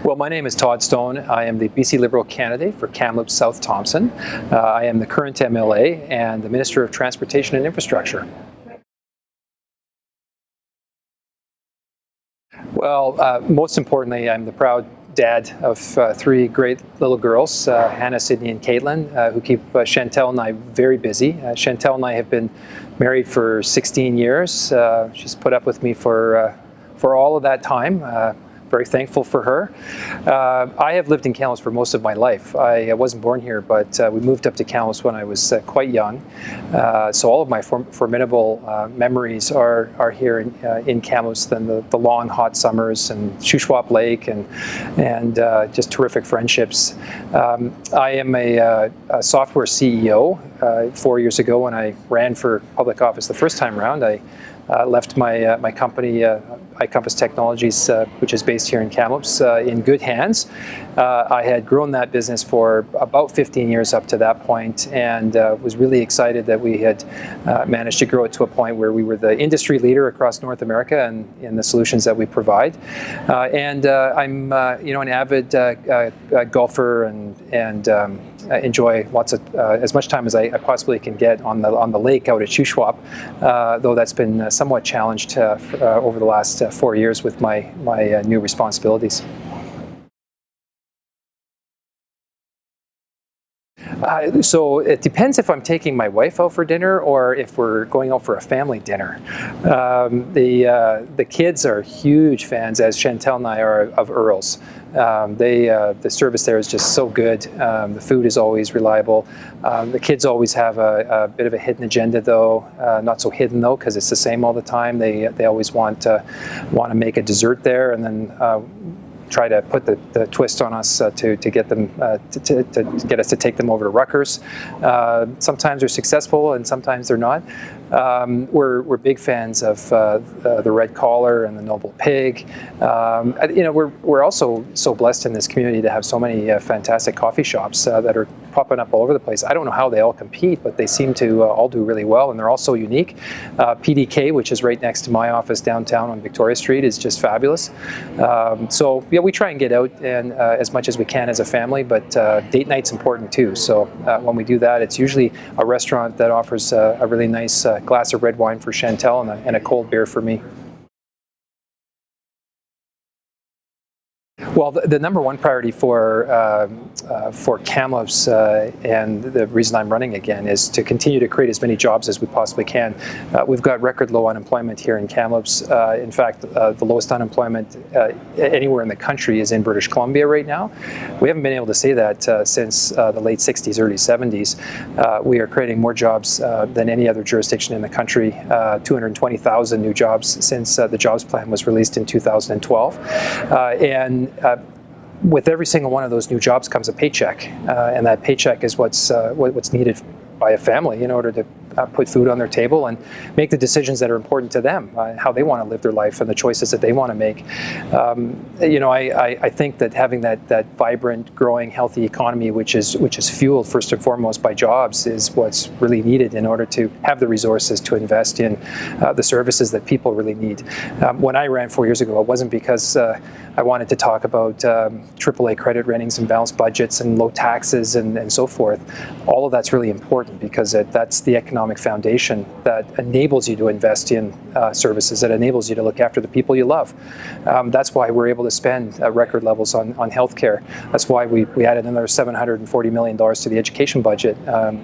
Well, my name is Todd Stone. I am the BC Liberal candidate for Kamloops South Thompson. I am the current MLA and the Minister of Transportation and Infrastructure. Well, most importantly, I'm the proud dad of three great little girls, Hannah, Sydney, and Caitlin, who keep Chantel and I very busy. Chantel and I have been married for 16 years. She's put up with me for all of that time. Very thankful for her. I have lived in Kamloops for most of my life. I wasn't born here, but we moved up to Kamloops when I was quite young. So all of my formidable memories are here in Kamloops, then the long hot summers and Shuswap Lake and just terrific friendships. I am a software CEO. 4 years ago when I ran for public office the first time around, I left my company, iCompass Technologies, which is based here in Kamloops, in good hands. I had grown that business for about 15 years up to that point, and was really excited that we had managed to grow it to a point where we were the industry leader across North America and in the solutions that we provide. I'm an avid golfer and enjoy lots of as much time as I possibly can get on the lake out at Shuswap, though that's been somewhat challenged over the last 4 years with my new responsibilities. So it depends if I'm taking my wife out for dinner or if we're going out for a family dinner. The kids are huge fans, as Chantel and I are, of Earl's. The service there is just so good. The food is always reliable. The kids always have a bit of a hidden agenda, though. Not so hidden though, because it's the same all the time. They always want to make a dessert there, and then try to put the twist on us to get them to get us to take them over to Rutgers. Sometimes they're successful and sometimes they're not. We're big fans of the Red Collar and the Noble Pig. We're also so blessed in this community to have so many fantastic coffee shops that are popping up all over the place. I don't know how they all compete, but they seem to all do really well, and they're all so unique. PDK, which is right next to my office downtown on Victoria Street, is just fabulous. So yeah, we try and get out and as much as we can as a family, but date night's important too. So when we do that, it's usually a restaurant that offers a really nice glass of red wine for Chantel and a cold beer for me. Well, the number one priority for Kamloops and the reason I'm running again is to continue to create as many jobs as we possibly can. We've got record low unemployment here in Kamloops. In fact, the lowest unemployment anywhere in the country is in British Columbia right now. We haven't been able to say that since the late 60s, early 70s. We are creating more jobs than any other jurisdiction in the country, 220,000 new jobs since the jobs plan was released in 2012. With every single one of those new jobs comes a paycheck, and that paycheck is what's needed by a family in order to put food on their table and make the decisions that are important to them, how they want to live their life and the choices that they want to make. I think that having that vibrant, growing, healthy economy, which is fueled first and foremost by jobs, is what's really needed in order to have the resources to invest in the services that people really need. When I ran 4 years ago, it wasn't because I wanted to talk about AAA credit ratings and balanced budgets and low taxes and so forth. All of that's really important because that's the economic foundation that enables you to invest in services, that enables you to look after the people you love. That's why we're able to spend record levels on healthcare. That's why we added another $740 million to the education budget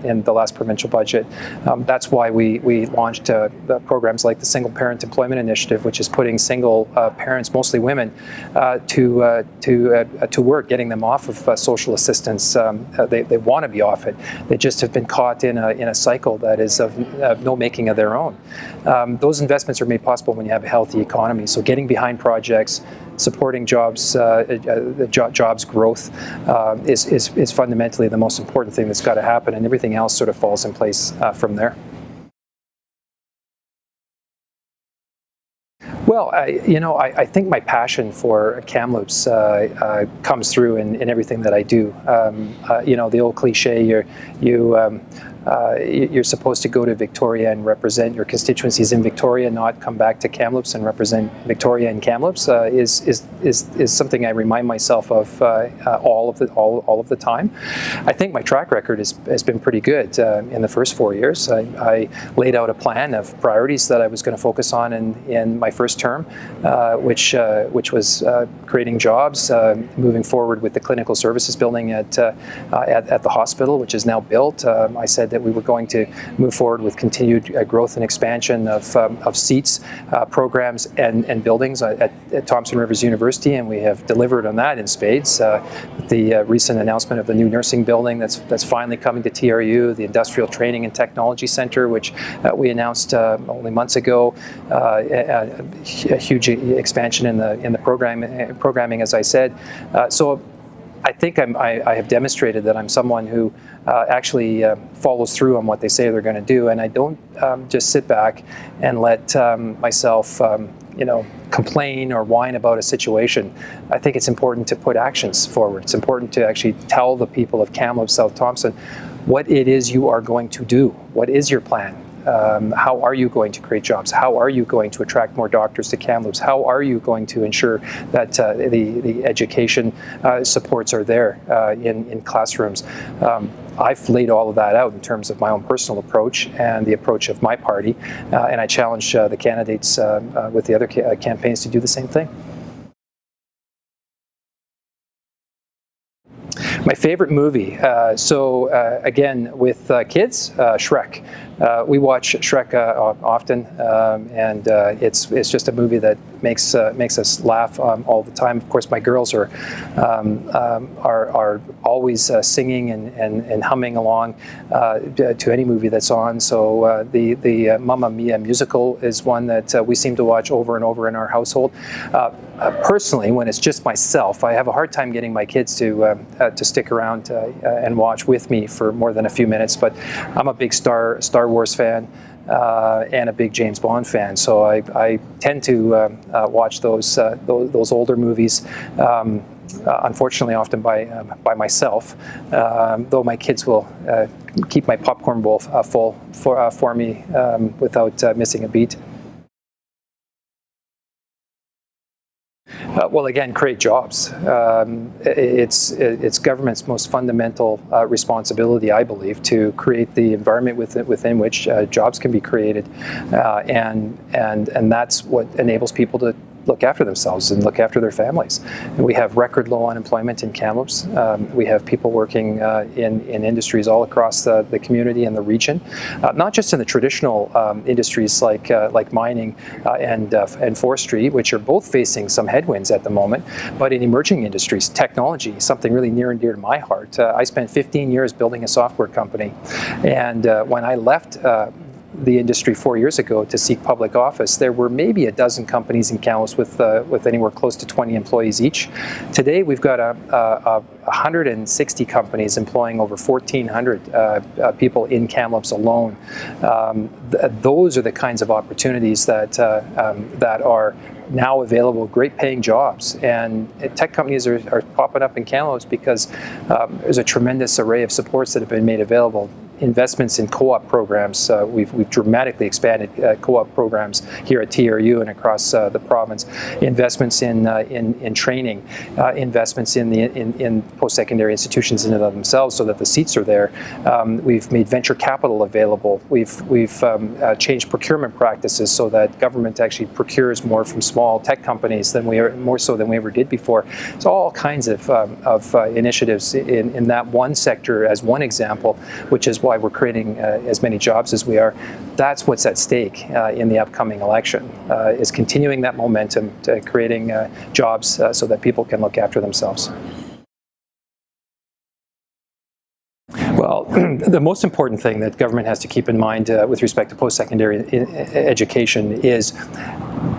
in the last provincial budget. That's why we launched programs like the Single Parent Employment Initiative, which is putting single parents, mostly women, to work, getting them off of social assistance. They want to be off it. They just have been caught in a cycle that is of no making of their own. Those investments are made possible when you have a healthy economy. So getting behind projects, supporting jobs, jobs growth is fundamentally the most important thing that's got to happen, and everything else sort of falls in place from there. Well, I think my passion for Kamloops comes through in everything that I do. The old cliche, you're supposed to go to Victoria and represent your constituencies in Victoria, not come back to Kamloops and represent Victoria in Kamloops, is something I remind myself of all of the time. I think my track record has been pretty good. In the first 4 years, I laid out a plan of priorities that I was going to focus on in my first term, which was creating jobs, moving forward with the clinical services building at the hospital, which is now built. I said that we were going to move forward with continued growth and expansion of seats, programs, and buildings at Thompson Rivers University, and we have delivered on that in spades. The recent announcement of the new nursing building that's finally coming to TRU, the Industrial Training and Technology Center, which we announced only months ago, a huge expansion in the programming, as I said. So I think I have demonstrated that I'm someone who actually follows through on what they say they're going to do, and I don't just sit back and let myself complain or whine about a situation. I think it's important to put actions forward. It's important to actually tell the people of Kamloops, South Thompson, what it is you are going to do. What is your plan? How are you going to create jobs? How are you going to attract more doctors to Kamloops? How are you going to ensure that the education supports are there in classrooms? I've laid all of that out in terms of my own personal approach and the approach of my party, and I challenge the candidates with the other campaigns to do the same thing. My favorite movie, again, with kids, Shrek. We watch Shrek often, and it's just a movie that makes us laugh all the time. Of course, my girls are always singing and humming along to any movie that's on. So the Mamma Mia musical is one that we seem to watch over and over in our household. Personally, when it's just myself, I have a hard time getting my kids to stick around and watch with me for more than a few minutes. But I'm a big Star Wars fan and a big James Bond fan, so I tend to watch those older movies. Unfortunately, often by myself, though my kids will keep my popcorn bowl full for me without missing a beat. Well, again, create jobs. It's government's most fundamental responsibility, I believe, to create the environment within which jobs can be created, and that's what enables people to look after themselves and look after their families. And we have record low unemployment in Kamloops. We have people working in industries all across the community and the region, not just in the traditional industries like mining and forestry, which are both facing some headwinds at the moment, but in emerging industries, technology, something really near and dear to my heart. I spent 15 years building a software company, and when I left the industry 4 years ago to seek public office, there were maybe a dozen companies in Kamloops with anywhere close to 20 employees each. Today, we've got 160 companies employing over 1,400 people in Kamloops alone. Those are the kinds of opportunities that are now available, great paying jobs, and tech companies are popping up in Kamloops because there's a tremendous array of supports that have been made available. Investments in co-op programs. We've dramatically expanded co-op programs here at TRU and across the province. Investments in training, investments in post-secondary institutions in and of themselves, so that the seats are there. We've made venture capital available. We've changed procurement practices so that government actually procures more from small tech companies more so than we ever did before. So all kinds of initiatives in that one sector as one example, which is why we're creating as many jobs as we are. That's what's at stake in the upcoming election, is continuing that momentum to creating jobs so that people can look after themselves. Well, the most important thing that government has to keep in mind with respect to post-secondary education is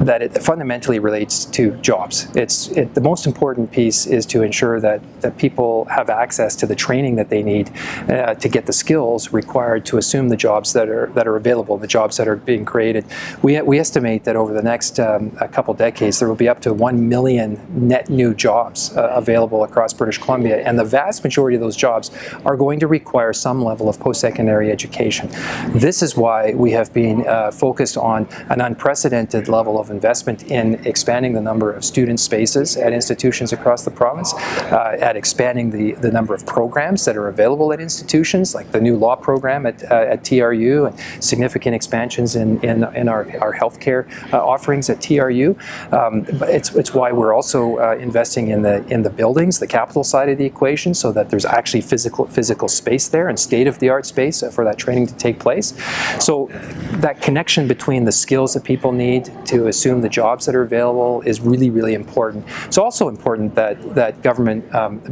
that it fundamentally relates to jobs. The most important piece is to ensure that people have access to the training that they need to get the skills required to assume the jobs that are available, the jobs that are being created. We estimate that over the next a couple decades there will be up to 1 million net new jobs available across British Columbia, and the vast majority of those jobs are going to require some level of post-secondary education. This is why we have been focused on an unprecedented level of investment in expanding the number of student spaces at institutions across the province, at expanding the number of programs that are available at institutions, like the new law program at TRU, and significant expansions in our healthcare offerings at TRU. But it's why we're also investing in the buildings, the capital side of the equation, so that there's actually physical space there and state-of-the-art space for that training to take place. So that connection between the skills that people need to assume the jobs that are available is really, really important. It's also important that government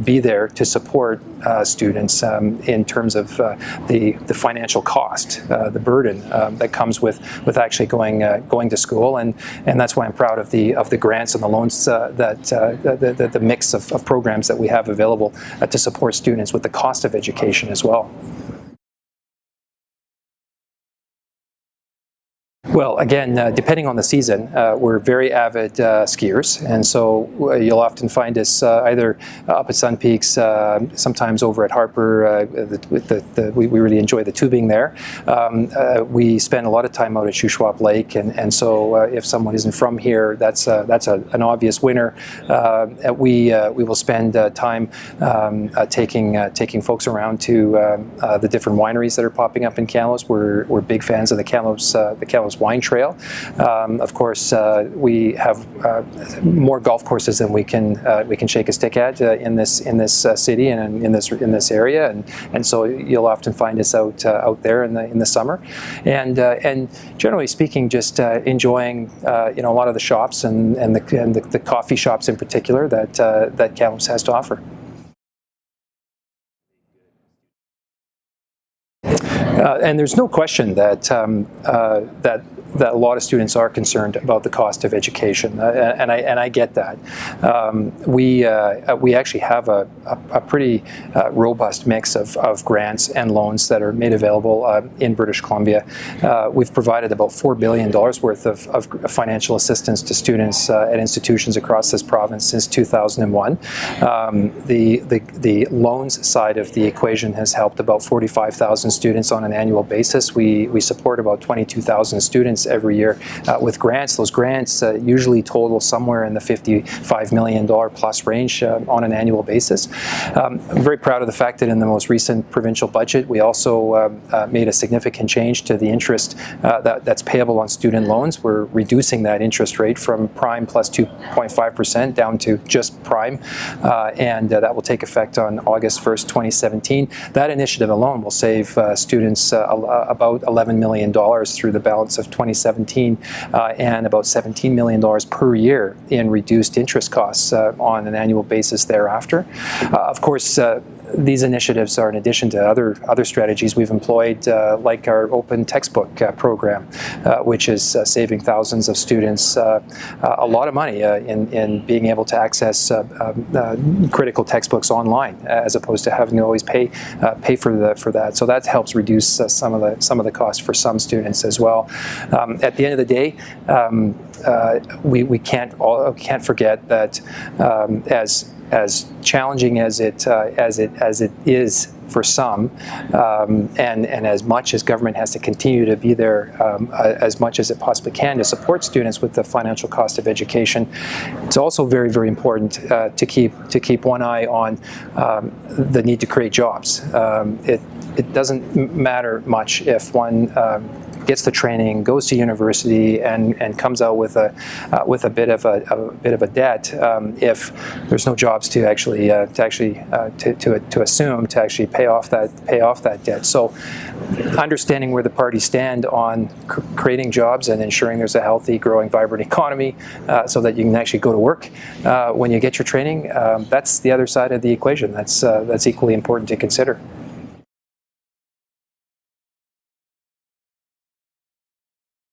be there to support students in terms of the financial cost, the burden that comes with actually going to school, and that's why I'm proud of the grants and the loans the mix of programs that we have available to support students with the cost of education as well. Well, again, depending on the season, we're very avid skiers, and so you'll often find us either up at Sun Peaks, sometimes over at Harper. We really enjoy the tubing there. We spend a lot of time out at Shuswap Lake, and so if someone isn't from here, that's an obvious winner. We will spend time taking folks around to the different wineries that are popping up in Kamloops. We're big fans of the Kamloops Wine Trail. Of course, we have more golf courses than we can shake a stick at in this city and in this area, and so you'll often find us out there in the summer, and generally speaking, just enjoying a lot of the shops and the coffee shops in particular that Kamloops has to offer. And there's no question that a lot of students are concerned about the cost of education, and I get that. We actually have a pretty robust mix of grants and loans that are made available in British Columbia. We've provided about $4 billion worth of financial assistance to students at institutions across this province since 2001. The loans side of the equation has helped about 45,000 students on an annual basis. We support about 22,000 students every year with grants. Those grants usually total somewhere in the $55 million plus range on an annual basis. I'm very proud of the fact that in the most recent provincial budget we also made a significant change to the interest that's payable on student loans. We're reducing that interest rate from prime plus 2.5% down to just prime, and that will take effect on August 1st, 2017. That initiative alone will save students about $11 million through the balance of 2017, and about $17 million per year in reduced interest costs on an annual basis thereafter. Of course, these initiatives are in addition to other strategies we've employed, like our open textbook program, which is saving thousands of students a lot of money in being able to access critical textbooks online, as opposed to having to always pay for that. So that helps reduce some of the costs for some students as well. At the end of the day, we can't forget that as challenging as it is for some, and as much as government has to continue to be there as much as it possibly can to support students with the financial cost of education, it's also very, very important to keep one eye on the need to create jobs. It doesn't matter much if one gets the training, goes to university, and comes out with a bit of a debt if there's no jobs to assume to actually pay off that debt. So, understanding where the parties stand on creating jobs and ensuring there's a healthy, growing, vibrant economy, so that you can actually go to work when you get your training. That's the other side of the equation. That's equally important to consider.